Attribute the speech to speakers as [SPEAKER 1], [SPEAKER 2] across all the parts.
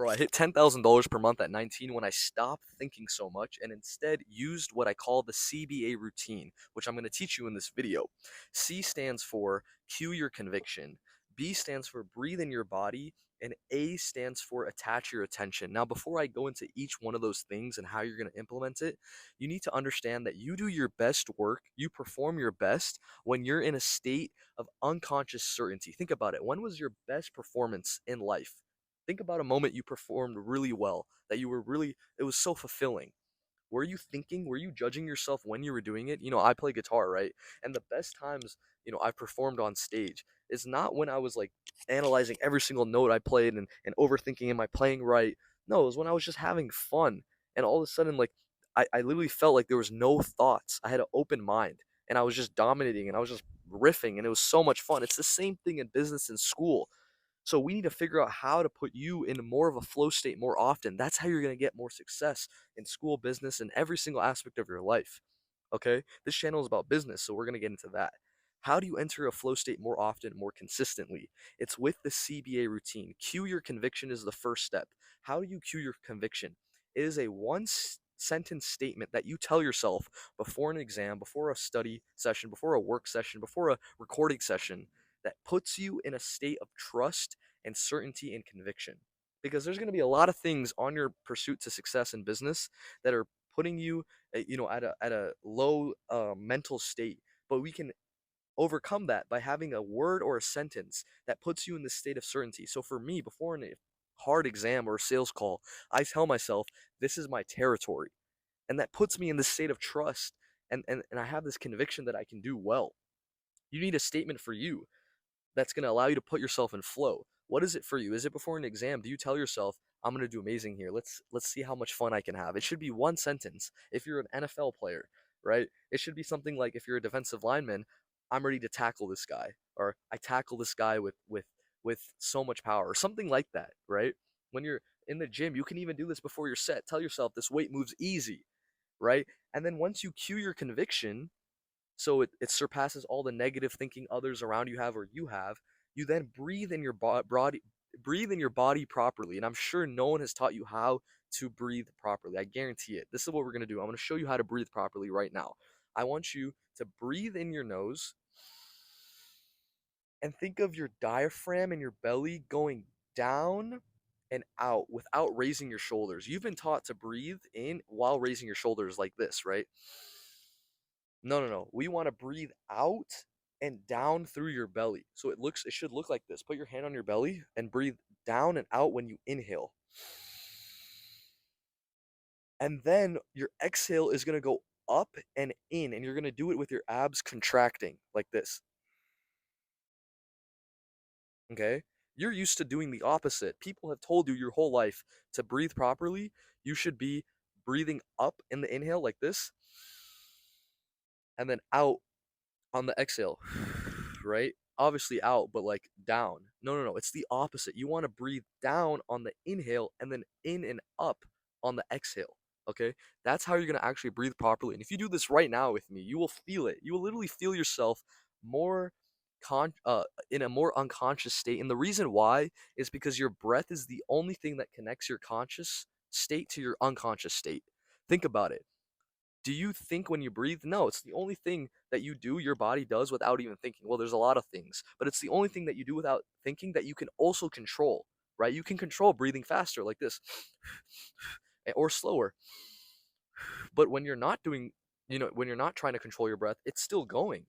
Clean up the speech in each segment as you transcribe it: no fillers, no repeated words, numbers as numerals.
[SPEAKER 1] Bro, I hit $10,000 per month at 19 when I stopped thinking so much and instead used what I call the CBA routine, which I'm going to teach you in this video. C stands for cue your conviction, B stands for breathe in your body, and A stands for attach your attention. Now, before I go into each one of those things and how you're going to implement it, you need to understand that you do your best work, you perform your best when you're in a state of unconscious certainty. Think about it. When was your best performance in life? Think about a moment you performed really well, that you were really, it was so fulfilling. Were you thinking, were you judging yourself when you were doing it? I play guitar, right? And the best times, I've performed on stage is not when I was like analyzing every single note I played and overthinking, am I playing right? No, it was when I was just having fun. And all of a sudden, like, I literally felt like there was no thoughts. I had an open mind and I was just dominating and I was just riffing and it was so much fun. It's the same thing in business and school. So we need to figure out how to put you in more of a flow state more often. That's how you're going to get more success in school, business, and every single aspect of your life. Okay? This channel is about business, so we're going to get into that. How do you enter a flow state more often, more consistently? It's with the CBA routine. Cue your conviction is the first step. How do you cue your conviction? It is a one sentence statement that you tell yourself before an exam, before a study session, before a work session, before a recording session that puts you in a state of trust and certainty and conviction. Because there's going to be a lot of things on your pursuit to success in business that are putting you, at a low mental state. But we can overcome that by having a word or a sentence that puts you in this state of certainty. So for me, before a hard exam or a sales call, I tell myself, this is my territory. And that puts me in this state of trust. And I have this conviction that I can do well. You need a statement for you that's going to allow you to put yourself in flow. What is it for you? Is it before an exam? Do you tell yourself, I'm going to do amazing here. Let's see how much fun I can have. It should be one sentence. If you're an NFL player, right? It should be something like, if you're a defensive lineman, I'm ready to tackle this guy, or I tackle this guy with so much power, or something like that, right? When you're in the gym, you can even do this before your set. Tell yourself this weight moves easy, right? And then once you cue your conviction, so it surpasses all the negative thinking others around you have or you have, you then breathe in your body, breathe in your body properly. And I'm sure no one has taught you how to breathe properly. I guarantee it. This is what we're going to do. I'm going to show you how to breathe properly right now. I want you to breathe in your nose and think of your diaphragm and your belly going down and out without raising your shoulders. You've been taught to breathe in while raising your shoulders like this, right? No, no, no. We want to breathe out and down through your belly. So it should look like this. Put your hand on your belly and breathe down and out when you inhale. And then your exhale is going to go up and in, and you're going to do it with your abs contracting like this. Okay? You're used to doing the opposite. People have told you your whole life to breathe properly. You should be breathing up in the inhale like this, and then out on the exhale, right? Obviously out, but like down. No, no, no. It's the opposite. You want to breathe down on the inhale and then in and up on the exhale. Okay? That's how you're going to actually breathe properly. And if you do this right now with me, you will feel it. You will literally feel yourself more in a more unconscious state. And the reason why is because your breath is the only thing that connects your conscious state to your unconscious state. Think about it. Do you think when you breathe? No, it's the only thing that you do, your body does without even thinking. Well, there's a lot of things, but it's the only thing that you do without thinking that you can also control, right? You can control breathing faster like this or slower. But when you're not doing, when you're not trying to control your breath, it's still going.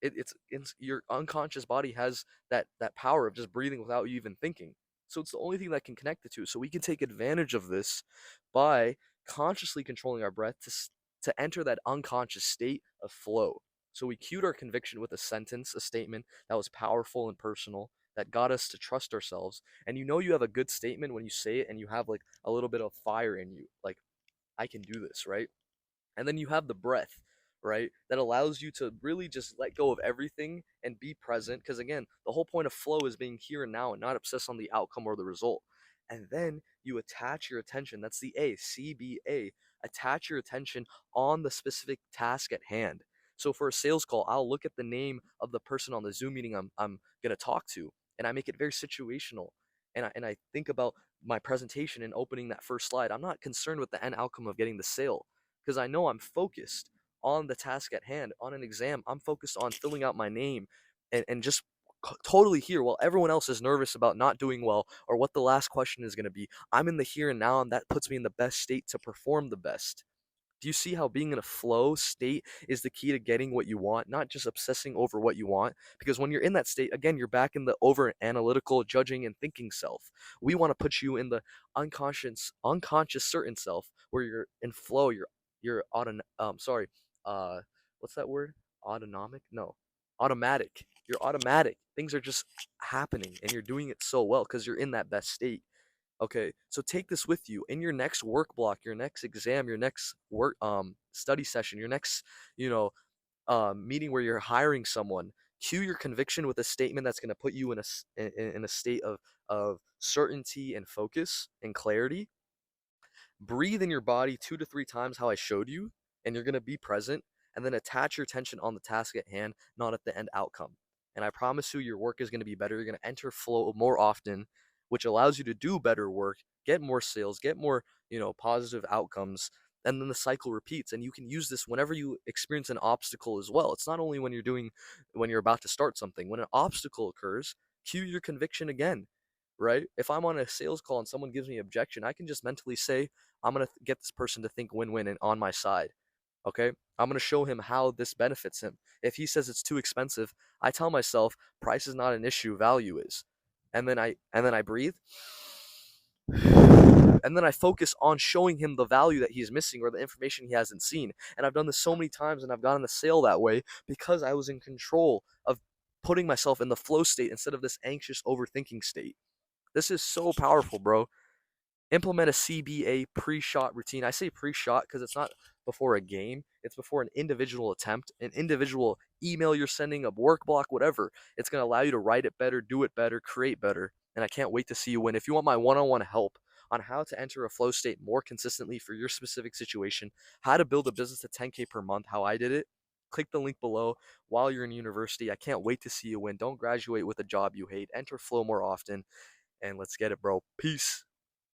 [SPEAKER 1] It's your unconscious body has that power of just breathing without you even thinking. So it's the only thing that can connect the two. So we can take advantage of this by consciously controlling our breath to enter that unconscious state of flow. So we cued our conviction with a sentence, a statement that was powerful and personal, that got us to trust ourselves. And you have a good statement when you say it and you have like a little bit of fire in you. Like, I can do this, right? And then you have the breath, right? That allows you to really just let go of everything and be present. Because again, the whole point of flow is being here and now and not obsess on the outcome or the result. And then you attach your attention. That's the A, CBA. Attach your attention on the specific task at hand. So for a sales call, I'll look at the name of the person on the Zoom meeting I'm going to talk to, and I make it very situational. And I think about my presentation and opening that first slide, I'm not concerned with the end outcome of getting the sale because I know I'm focused on the task at hand. On an exam, I'm focused on filling out my name and just totally here while everyone else is nervous about not doing well or what the last question is going to be. I'm in the here and now, and that puts me in the best state to perform the best. Do you see how being in a flow state is the key to getting what you want, not just obsessing over what you want? Because when you're in that state, again, you're back in the over analytical, judging, and thinking self. We want to put you in the unconscious certain self where you're in flow. You're sorry, uh, what's that word? Autonomic? No, automatic. You're automatic. Things are just happening, and you're doing it so well because you're in that best state. Okay, so take this with you in your next work block, your next exam, your next work study session, your next, you know, meeting where you're hiring someone. Cue your conviction with a statement that's going to put you in a state of certainty and focus and clarity. Breathe in your body 2 to 3 times how I showed you, and you're going to be present. And then attach your attention on the task at hand, not at the end outcome. And I promise you, your work is going to be better. You're going to enter flow more often, which allows you to do better work, get more sales, get more, positive outcomes. And then the cycle repeats. And you can use this whenever you experience an obstacle as well. It's not only when you're about to start something. When an obstacle occurs, cue your conviction again, right? If I'm on a sales call and someone gives me objection, I can just mentally say, I'm going to get this person to think win-win and on my side. Okay? I'm going to show him how this benefits him. If he says it's too expensive, I tell myself price is not an issue, value is. And then I breathe. And then I focus on showing him the value that he's missing or the information he hasn't seen. And I've done this so many times and I've gotten the sale that way because I was in control of putting myself in the flow state instead of this anxious overthinking state. This is so powerful, bro. Implement a CBA pre-shot routine. I say pre-shot because it's not before a game. It's before an individual attempt, an individual email you're sending, a work block, whatever. It's going to allow you to write it better, do it better, create better. And I can't wait to see you win. If you want my one-on-one help on how to enter a flow state more consistently for your specific situation, how to build a business to 10K per month, how I did it, click the link below while you're in university. I can't wait to see you win. Don't graduate with a job you hate. Enter flow more often. And let's get it, bro. Peace.